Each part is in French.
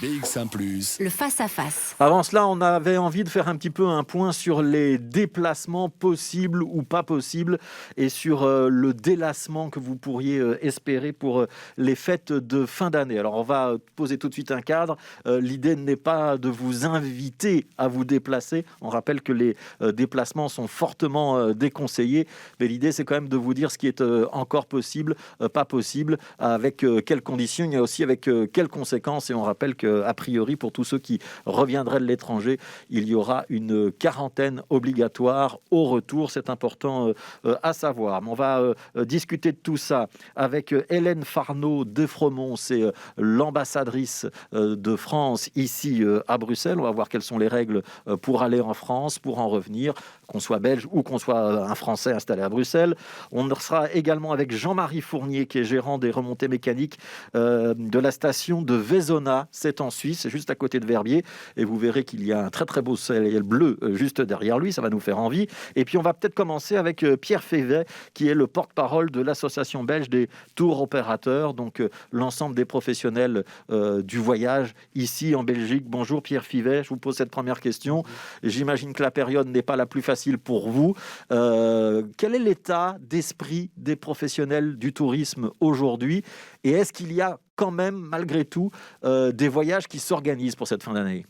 BX1 +. Le face-à-face. Avant cela, on avait envie de faire un petit peu un point sur les déplacements possibles ou pas possibles et sur le délassement que vous pourriez espérer pour les fêtes de fin d'année. Alors, on va poser tout de suite un cadre. L'idée n'est pas de vous inviter à vous déplacer. On rappelle que les déplacements sont fortement déconseillés, mais l'idée, c'est quand même de vous dire ce qui est encore possible, pas possible, avec quelles conditions, il y a aussi avec quelles conséquences. Et on rappelle qu'a priori, pour tous ceux qui reviendraient de l'étranger, il y aura une quarantaine obligatoire au retour. C'est important à savoir. On va discuter de tout ça avec Hélène Farnaud Defremont, c'est l'ambassadrice de France ici à Bruxelles. On va voir quelles sont les règles pour aller en France, pour en revenir, qu'on soit belge ou qu'on soit un Français installé à Bruxelles. On sera également avec Jean-Marie Fournier, qui est gérant des remontées mécaniques de la station de Vezona, c'est en Suisse, juste à côté de Verbier, et vous verrez qu'il y a un très très beau ciel bleu juste derrière lui, ça va nous faire envie. Et puis on va peut-être commencer avec Pierre Févet, qui est le porte-parole de l'association belge des tours opérateurs, donc l'ensemble des professionnels du voyage ici en Belgique. Bonjour Pierre Févet, je vous pose cette première question. J'imagine que la période n'est pas la plus facile pour vous. Quel est l'état d'esprit des professionnels du tourisme aujourd'hui, et est-ce qu'il y a quand même, malgré tout, des voyages qui s'organisent pour cette fin d'année?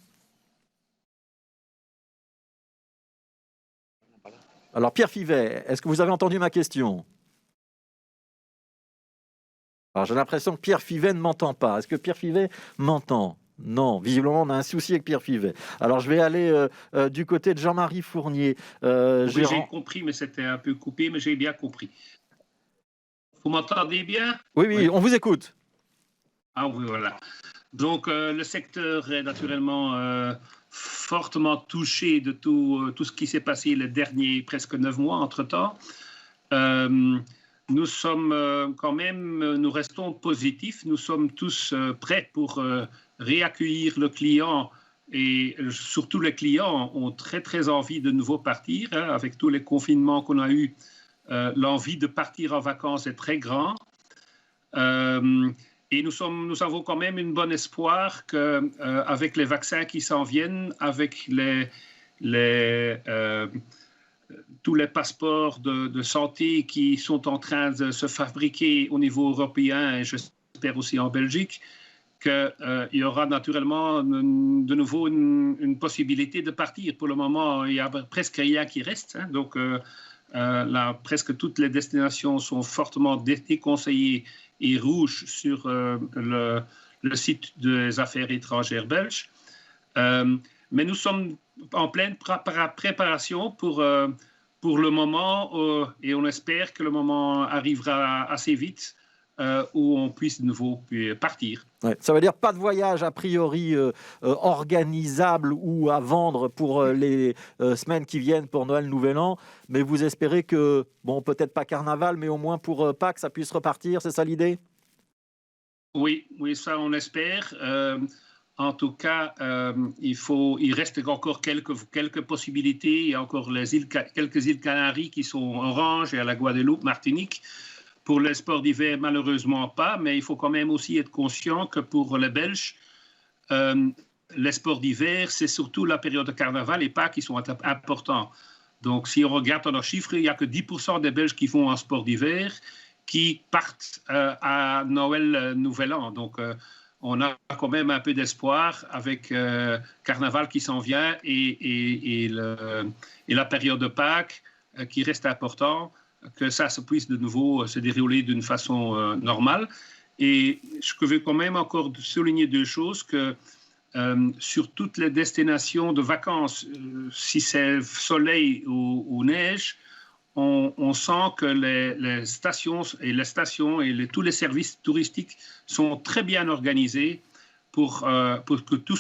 Alors, Pierre Fivet, est-ce que vous avez entendu ma question? Alors, j'ai l'impression que Pierre Fivet ne m'entend pas. Est-ce que Pierre Fivet m'entend? Non, visiblement, on a un souci avec Pierre Fivet. Alors, je vais aller du côté de Jean-Marie Fournier. Oui, j'ai compris, mais c'était un peu coupé, mais j'ai bien compris. Vous m'entendez bien? Oui, oui, on vous écoute. Ah oui, voilà. Donc, le secteur est naturellement fortement touché de tout ce qui s'est passé les derniers presque 9 mois entre-temps. Nous sommes quand même, nous restons positifs. Nous sommes tous prêts pour réaccueillir le client. Et surtout, les clients ont très, très envie de nouveau partir. Hein, avec tous les confinements qu'on a eus, l'envie de partir en vacances est très grande. Et nous avons quand même un bon espoir qu'avec les vaccins qui s'en viennent, avec tous les passeports de santé qui sont en train de se fabriquer au niveau européen et j'espère aussi en Belgique, qu'il y aura naturellement de nouveau une possibilité de partir. Pour le moment, il n'y a presque rien qui reste. Hein, donc, là, presque toutes les destinations sont fortement déconseillées et rouges sur le site des affaires étrangères belges. Mais nous sommes en pleine préparation pour le moment et on espère que le moment arrivera assez vite où on puisse de nouveau partir. Ouais, ça veut dire pas de voyage a priori organisable ou à vendre pour les semaines qui viennent pour Noël, Nouvel An, mais vous espérez que, bon, peut-être pas Carnaval, mais au moins pour Pâques, ça puisse repartir, c'est ça l'idée? Oui, oui, ça on espère. En tout cas, il reste encore quelques possibilités. Il y a encore quelques îles Canaries qui sont orange et à la Guadeloupe, Martinique. Pour les sports d'hiver, malheureusement pas, mais il faut quand même aussi être conscient que pour les Belges, les sports d'hiver, c'est surtout la période de carnaval et Pâques qui sont importants. Donc, si on regarde nos chiffres, il n'y a que 10% des Belges qui font un sport d'hiver qui partent à Noël, Nouvel An. Donc, on a quand même un peu d'espoir avec carnaval qui s'en vient et la période de Pâques qui reste important, que ça se puisse de nouveau se dérouler d'une façon normale. Et je veux quand même encore souligner deux choses, que sur toutes les destinations de vacances, si c'est soleil ou neige, on sent que les stations et tous les services touristiques sont très bien organisés pour que tout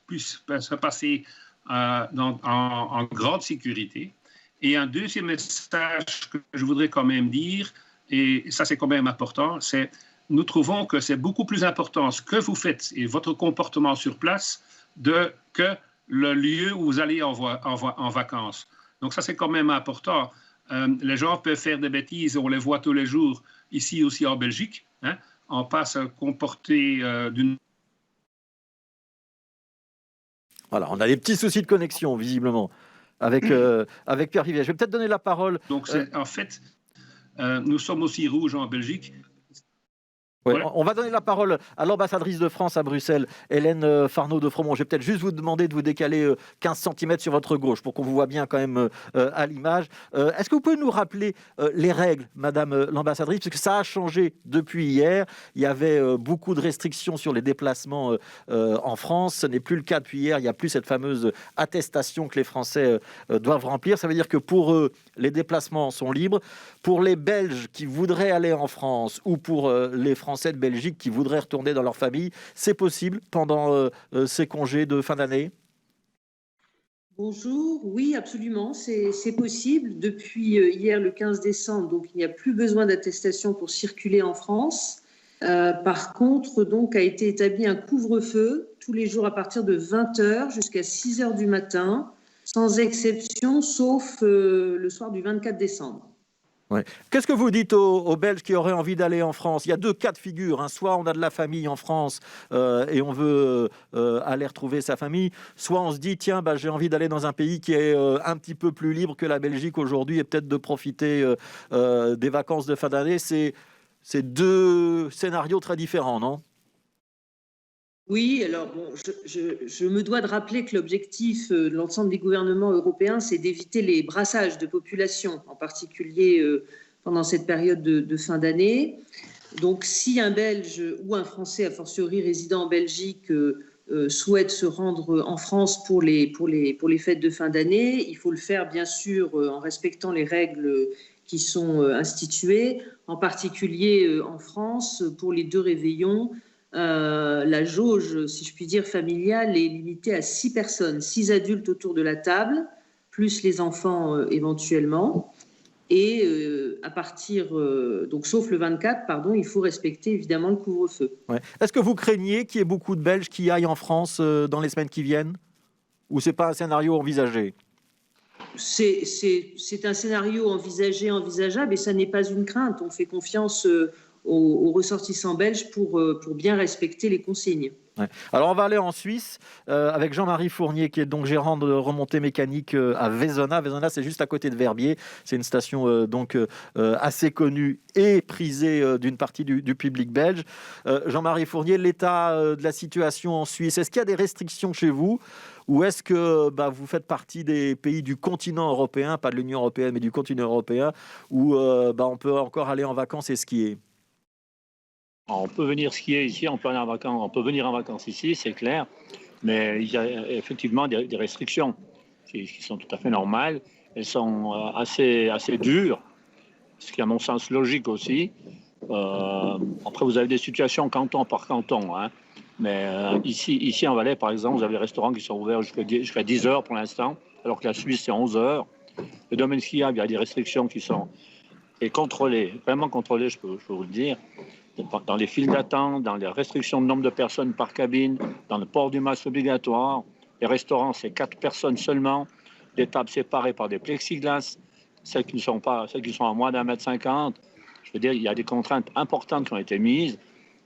puisse se passer en grande sécurité. Et un deuxième message que je voudrais quand même dire, et ça c'est quand même important, c'est nous trouvons que c'est beaucoup plus important ce que vous faites et votre comportement sur place que le lieu où vous allez en vacances. Donc ça c'est quand même important. Les gens peuvent faire des bêtises, on les voit tous les jours ici aussi en Belgique. Hein, on passe à comporter d'une Voilà, on a des petits soucis de connexion, visiblement, avec Pierre Vivier. Je vais peut-être donner la parole. Donc, en fait, nous sommes aussi rouges en Belgique. Ouais, Voilà. on va donner la parole à l'ambassadrice de France à Bruxelles, Hélène Farnaud de Fromont. Je vais peut-être juste vous demander de vous décaler 15 cm sur votre gauche pour qu'on vous voit bien quand même à l'image. Est-ce que vous pouvez nous rappeler les règles, Madame l'ambassadrice, parce que ça a changé depuis hier. Il y avait beaucoup de restrictions sur les déplacements en France. Ce n'est plus le cas depuis hier. Il n'y a plus cette fameuse attestation que les Français doivent remplir. Ça veut dire que pour eux, les déplacements sont libres. Pour les Belges qui voudraient aller en France ou pour les Français de Belgique qui voudraient retourner dans leur famille, c'est possible pendant ces congés de fin d'année? Bonjour, oui, absolument, c'est possible. Depuis hier, le 15 décembre, donc il n'y a plus besoin d'attestation pour circuler en France. Par contre, donc, a été établi un couvre-feu tous les jours à partir de 20 h jusqu'à 6 h du matin, sans exception, sauf le soir du 24 décembre. Ouais. Qu'est-ce que vous dites aux Belges qui auraient envie d'aller en France? Il y a deux cas de figure, hein. Soit on a de la famille en France et on veut aller retrouver sa famille, soit on se dit tiens, j'ai envie d'aller dans un pays qui est un petit peu plus libre que la Belgique aujourd'hui et peut-être de profiter des vacances de fin d'année. C'est deux scénarios très différents, non? Oui, alors bon, je me dois de rappeler que l'objectif de l'ensemble des gouvernements européens, c'est d'éviter les brassages de population, en particulier pendant cette période de fin d'année. Donc, si un Belge ou un Français, a fortiori résident en Belgique, souhaite se rendre en France pour les fêtes de fin d'année, il faut le faire bien sûr en respectant les règles qui sont instituées, en particulier en France pour les 2 réveillons. La jauge, si je puis dire, familiale est limitée à 6 personnes, 6 adultes autour de la table, plus les enfants éventuellement. Et à partir, donc sauf le 24, pardon, il faut respecter évidemment le couvre-feu. Ouais. Est-ce que vous craignez qu'il y ait beaucoup de Belges qui aillent en France dans les semaines qui viennent? Ou c'est pas un scénario envisagé? C'est un scénario envisageable et ça n'est pas une crainte. On fait confiance aux ressortissants belges pour bien respecter les consignes. Ouais. Alors, on va aller en Suisse avec Jean-Marie Fournier, qui est donc gérant de remontée mécanique à Vezona. Vezona, c'est juste à côté de Verbier. C'est une station assez connue et prisée d'une partie du public belge. Jean-Marie Fournier, l'état de la situation en Suisse, est-ce qu'il y a des restrictions chez vous? Ou est-ce que vous faites partie des pays du continent européen, pas de l'Union européenne, mais du continent européen, où on peut encore aller en vacances et skier? On peut venir skier ici, on peut aller en vacances, on peut venir en vacances ici, c'est clair, mais il y a effectivement des restrictions qui sont tout à fait normales. Elles sont assez dures, ce qui est à mon sens logique aussi. Après, vous avez des situations canton par canton, hein. Mais ici en Valais, par exemple, vous avez des restaurants qui sont ouverts jusqu'à 10 h pour l'instant, alors que la Suisse, c'est 11 h. Le domaine skiable, il y a des restrictions qui sont contrôlées, vraiment contrôlées, je peux vous le dire. Dans les files d'attente, dans les restrictions de nombre de personnes par cabine, dans le port du masque obligatoire. Les restaurants, c'est 4 personnes seulement. Des tables séparées par des plexiglas. Celles qui sont à moins d'1,50 m. Je veux dire, il y a des contraintes importantes qui ont été mises.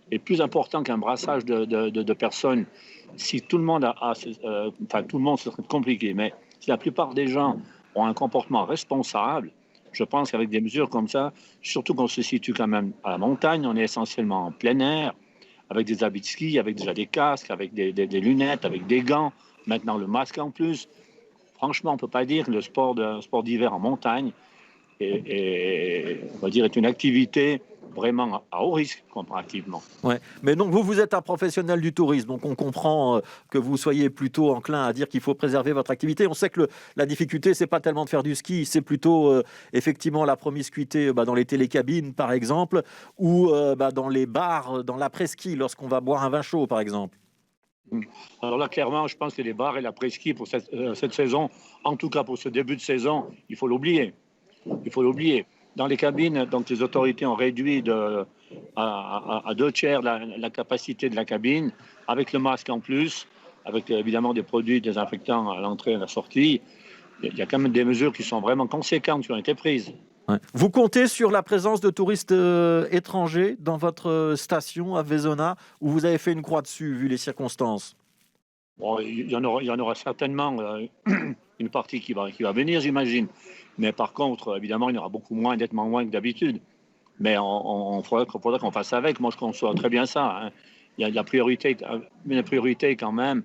Et plus important qu'un brassage de personnes, si tout le monde tout le monde, ce serait compliqué. Mais si la plupart des gens ont un comportement responsable, je pense qu'avec des mesures comme ça, surtout qu'on se situe quand même à la montagne, on est essentiellement en plein air, avec des habits de ski, avec déjà des casques, avec des lunettes, avec des gants, maintenant le masque en plus. Franchement, on ne peut pas dire que le sport d'hiver en montagne on va dire, est une activité vraiment à haut risque comparativement. Ouais. Mais donc vous êtes un professionnel du tourisme, donc on comprend que vous soyez plutôt enclin à dire qu'il faut préserver votre activité. On sait que la difficulté, c'est pas tellement de faire du ski, c'est plutôt effectivement la promiscuité dans les télécabines par exemple, ou dans les bars, dans l'après-ski, lorsqu'on va boire un vin chaud par exemple. Alors là, clairement, je pense que les bars et l'après-ski pour cette saison, en tout cas pour ce début de saison, il faut l'oublier. Il faut l'oublier. Dans les cabines, donc les autorités ont réduit à 2/3 la capacité de la cabine, avec le masque en plus, avec évidemment des produits désinfectants à l'entrée et à la sortie. Il y a quand même des mesures qui sont vraiment conséquentes qui ont été prises. Ouais. Vous comptez sur la présence de touristes étrangers dans votre station à Vezona, où vous avez fait une croix dessus, vu les circonstances? Bon, il y en aura certainement une partie qui va venir, j'imagine. Mais par contre, évidemment, il y en aura beaucoup moins, nettement moins que d'habitude. Mais il faudra qu'on fasse avec. Moi, je conçois très bien ça. Hein. Il y a une priorité quand même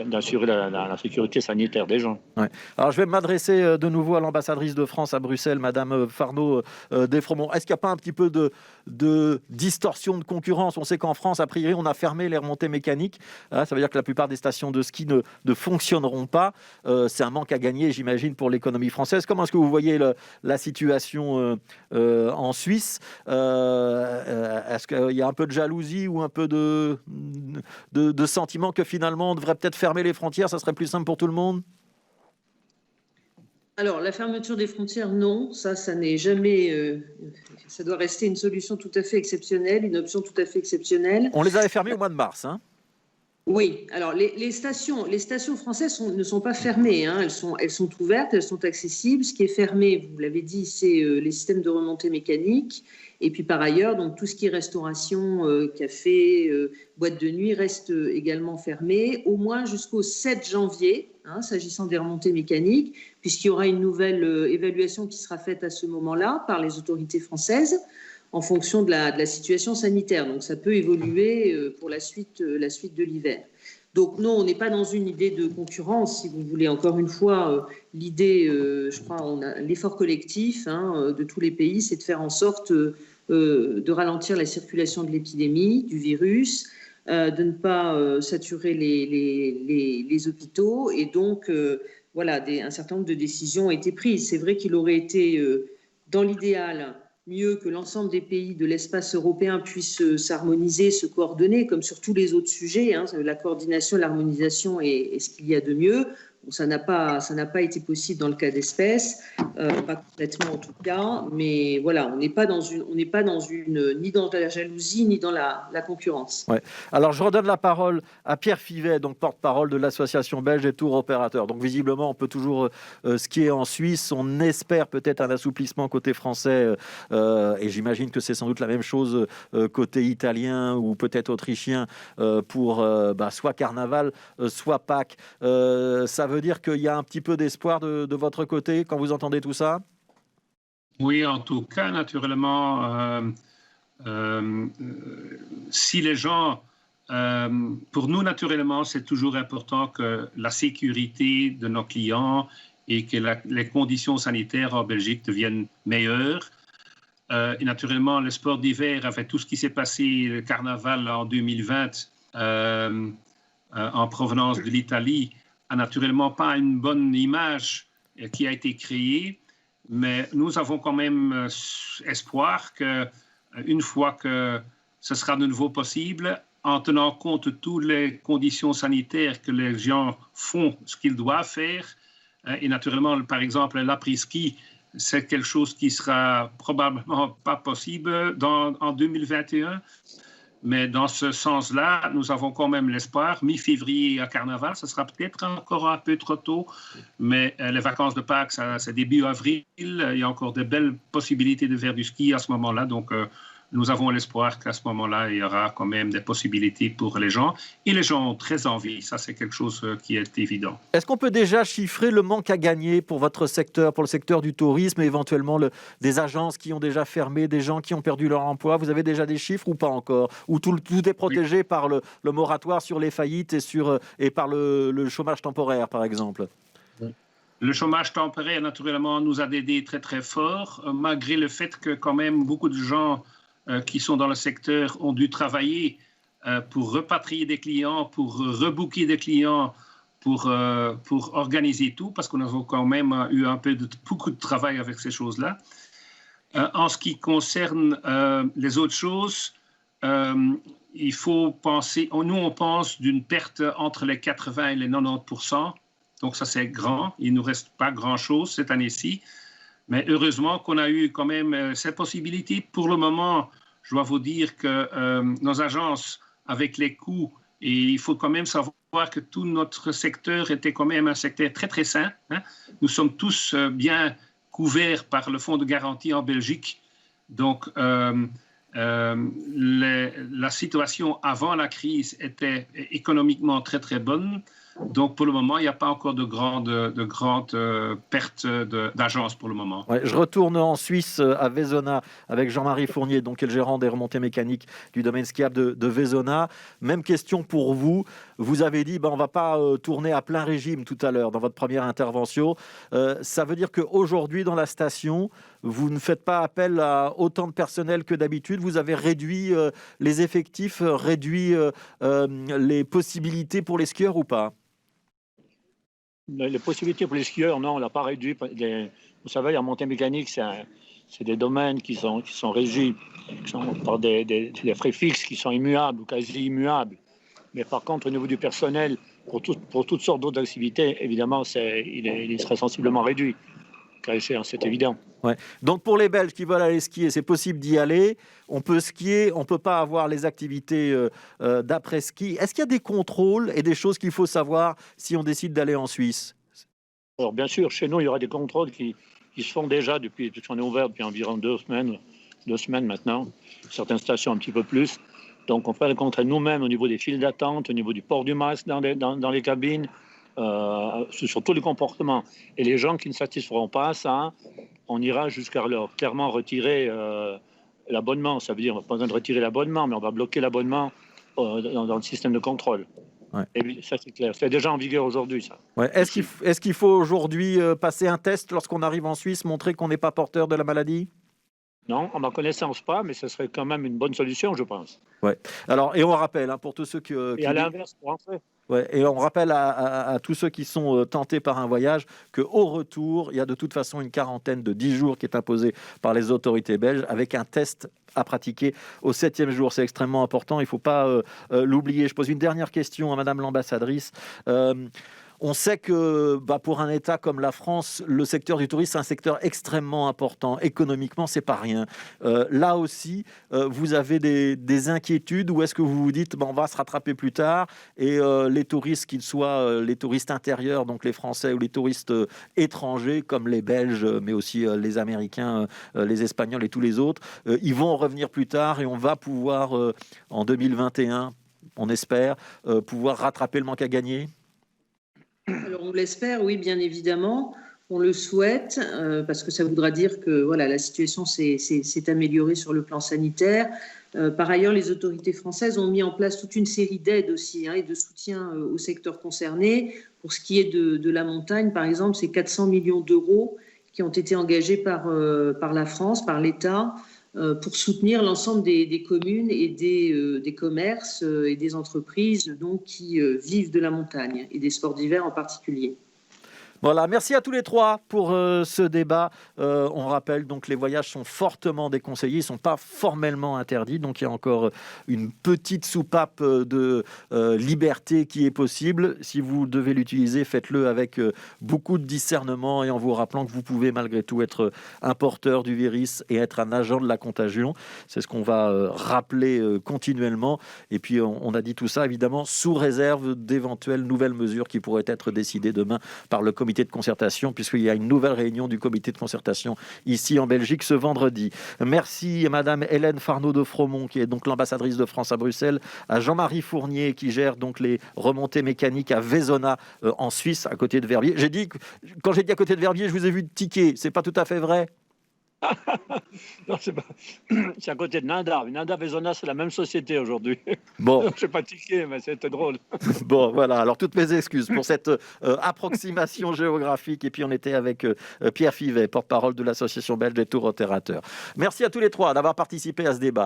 d'assurer la sécurité sanitaire des gens. Ouais. Alors, je vais m'adresser de nouveau à l'ambassadrice de France à Bruxelles, Madame Farnaud Desfromont. Est-ce qu'il n'y a pas un petit peu de distorsion de concurrence? On sait qu'en France, a priori, on a fermé les remontées mécaniques. Ça veut dire que la plupart des stations de ski ne fonctionneront pas. C'est un manque à gagner, j'imagine, pour l'économie française. Comment est-ce que vous voyez la situation en Suisse? Est-ce qu'il y a un peu de jalousie ou un peu de sentiment que finalement, on devrait peut-être fermer les frontières, ça serait plus simple pour tout le monde? Alors, la fermeture des frontières, non, ça n'est jamais... ça doit rester une solution tout à fait exceptionnelle, une option tout à fait exceptionnelle. On les avait fermées au mois de mars, hein? Oui, alors les stations françaises ne sont pas fermées, hein. Elles sont ouvertes, elles sont accessibles. Ce qui est fermé, vous l'avez dit, c'est les systèmes de remontée mécanique. Et puis par ailleurs, donc, tout ce qui est restauration, café, boîte de nuit reste également fermé, au moins jusqu'au 7 janvier, hein, s'agissant des remontées mécaniques, puisqu'il y aura une nouvelle évaluation qui sera faite à ce moment-là par les autorités françaises en fonction de la situation sanitaire. Donc ça peut évoluer pour la suite de l'hiver. Donc non, on n'est pas dans une idée de concurrence, si vous voulez. Encore une fois, l'idée, je crois, l'effort collectif de tous les pays, c'est de faire en sorte de ralentir la circulation de l'épidémie, du virus, de ne pas saturer les hôpitaux. Et donc, voilà, un certain nombre de décisions ont été prises. C'est vrai qu'il aurait été, dans l'idéal, mieux que l'ensemble des pays de l'espace européen puissent s'harmoniser, se coordonner, comme sur tous les autres sujets. Hein, la coordination, l'harmonisation est ce qu'il y a de mieux. Bon, ça n'a pas été possible dans le cas d'espèce, pas complètement en tout cas, mais voilà, on n'est pas dans ni dans la jalousie ni dans la concurrence. Ouais. Alors je redonne la parole à Pierre Fivet, donc porte-parole de l'association belge des tours opérateurs. Donc visiblement, on peut toujours skier en Suisse. On espère peut-être un assouplissement côté français, et j'imagine que c'est sans doute la même chose côté italien ou peut-être autrichien pour soit Carnaval, soit Pâques. Ça veut dire qu'il y a un petit peu d'espoir de votre côté quand vous entendez tout ça? Oui, en tout cas, naturellement, si les gens... pour nous, naturellement, c'est toujours important que la sécurité de nos clients et que les conditions sanitaires en Belgique deviennent meilleures. Et naturellement, le sport d'hiver, avec tout ce qui s'est passé, le carnaval en 2020, en provenance de l'Italie, a naturellement pas une bonne image qui a été créée, mais nous avons quand même espoir qu'une fois que ce sera de nouveau possible, en tenant compte de toutes les conditions sanitaires que les gens font ce qu'ils doivent faire, et naturellement, par exemple, l'après-ski, c'est quelque chose qui sera probablement pas possible en 2021. Mais dans ce sens-là, nous avons quand même l'espoir. Mi-février à Carnaval, ce sera peut-être encore un peu trop tôt, mais les vacances de Pâques, c'est début avril. Il y a encore de belles possibilités de faire du ski à ce moment-là. Donc, nous avons l'espoir qu'à ce moment-là, il y aura quand même des possibilités pour les gens. Et les gens ont très envie. Ça, c'est quelque chose qui est évident. Est-ce qu'on peut déjà chiffrer le manque à gagner pour votre secteur, pour le secteur du tourisme et éventuellement des agences qui ont déjà fermé, des gens qui ont perdu leur emploi? Vous avez déjà des chiffres ou pas encore? Ou tout est protégé par le moratoire sur les faillites et par le chômage temporaire, par exemple? Le chômage temporaire, naturellement, nous a aidé très, très fort, malgré le fait que quand même beaucoup de gens qui sont dans le secteur ont dû travailler pour repatrier des clients, pour rebooker des clients, pour organiser tout, parce qu'on a quand même eu beaucoup de travail avec ces choses-là. En ce qui concerne les autres choses, il faut penser, nous on pense d'une perte entre les 80 et les 90%, donc ça c'est grand, il ne nous reste pas grand-chose cette année-ci. Mais heureusement qu'on a eu quand même cette possibilité. Pour le moment, je dois vous dire que nos agences, avec les coûts, et il faut quand même savoir que tout notre secteur était quand même un secteur très, très sain. Hein. Nous sommes tous bien couverts par le fonds de garantie en Belgique. Donc, La situation avant la crise était économiquement très très bonne. Donc pour le moment, il n'y a pas encore de grandes pertes d'agences pour le moment. Ouais, je retourne en Suisse à Vezona avec Jean-Marie Fournier, donc qui est le gérant des remontées mécaniques du domaine skiable de Vezona. Même question pour vous. Vous avez dit on ne va pas tourner à plein régime tout à l'heure dans votre première intervention. Ça veut dire qu'aujourd'hui dans la station, vous ne faites pas appel à autant de personnel que d'habitude. Vous avez réduit les effectifs, réduit les possibilités pour les skieurs ou pas? Les possibilités pour les skieurs, non, on ne l'a pas réduit. Vous savez, la montée mécanique, c'est des domaines qui sont régis par des frais fixes qui sont immuables ou quasi immuables. Mais par contre, au niveau du personnel, pour toutes sortes d'autres activités, évidemment, il serait sensiblement réduit. C'est évident. Ouais. Donc pour les Belges qui veulent aller skier, c'est possible d'y aller. On peut skier, on ne peut pas avoir les activités d'après-ski. Est-ce qu'il y a des contrôles et des choses qu'il faut savoir si on décide d'aller en Suisse? Alors bien sûr, chez nous, il y aura des contrôles qui se font déjà puisqu'on est ouvert depuis environ 2 semaines maintenant. Certaines stations un petit peu plus. Donc on fait les contrôles nous-mêmes au niveau des files d'attente, au niveau du port du masque dans les cabines, sur tous les comportements. Et les gens qui ne satisferont pas à ça, on ira jusqu'à leur clairement retirer l'abonnement. Ça veut dire qu'on n'a pas besoin de retirer l'abonnement, mais on va bloquer l'abonnement dans le système de contrôle. Ouais. Et ça, c'est clair. C'est déjà en vigueur aujourd'hui, ça. Ouais. Est-ce qu'il faut aujourd'hui passer un test lorsqu'on arrive en Suisse, montrer qu'on n'est pas porteur de la maladie? Non, à ma connaissance pas, mais ce serait quand même une bonne solution, je pense. Ouais. Alors, et on rappelle, pour tous ceux qui... Et à l'inverse, pour rentrer. Ouais, et on rappelle à tous ceux qui sont tentés par un voyage qu'au retour, il y a de toute façon une quarantaine de 10 jours qui est imposée par les autorités belges avec un test à pratiquer au 7e jour. C'est extrêmement important, il ne faut pas l'oublier. Je pose une dernière question à Madame l'ambassadrice. On sait que pour un État comme la France, le secteur du tourisme, c'est un secteur extrêmement important. Économiquement, c'est pas rien. Là aussi, vous avez des inquiétudes ou est-ce que vous vous dites on va se rattraper plus tard et les touristes, qu'ils soient les touristes intérieurs, donc les Français ou les touristes étrangers comme les Belges, mais aussi les Américains, les Espagnols et tous les autres, ils vont revenir plus tard et on va pouvoir, en 2021, on espère, pouvoir rattraper le manque à gagner? Alors on l'espère, oui, bien évidemment. On le souhaite parce que ça voudra dire que la situation s'est améliorée sur le plan sanitaire. Par ailleurs, les autorités françaises ont mis en place toute une série d'aides aussi et de soutien au secteur concerné. Pour ce qui est de la montagne, par exemple, c'est 400 millions d'euros qui ont été engagés par la France, par l'État, pour soutenir l'ensemble des communes et des commerces et des entreprises donc, qui vivent de la montagne et des sports d'hiver en particulier. Voilà, merci à tous les trois pour ce débat. On rappelle donc que les voyages sont fortement déconseillés, ils ne sont pas formellement interdits, donc il y a encore une petite soupape de liberté qui est possible. Si vous devez l'utiliser, faites-le avec beaucoup de discernement et en vous rappelant que vous pouvez malgré tout être un porteur du virus et être un agent de la contagion. C'est ce qu'on va rappeler continuellement. Et puis on a dit tout ça évidemment sous réserve d'éventuelles nouvelles mesures qui pourraient être décidées demain par le comité de concertation, puisqu'il y a une nouvelle réunion du comité de concertation ici en Belgique ce vendredi. Merci à Madame Hélène Farnaud de Fromont, qui est donc l'ambassadrice de France à Bruxelles, à Jean-Marie Fournier, qui gère donc les remontées mécaniques à Vezona, en Suisse, à côté de Verviers. Quand j'ai dit à côté de Verviers, je vous ai vu tiquer. C'est pas tout à fait vrai? Non, c'est à côté de Nanda. Nanda Vezona, c'est la même société aujourd'hui. Bon. Je n'ai pas tiqué, mais c'était drôle. Bon, voilà. Alors, toutes mes excuses pour cette approximation géographique. Et puis, on était avec Pierre Fivet, porte-parole de l'Association belge des tours opérateurs. Merci à tous les trois d'avoir participé à ce débat.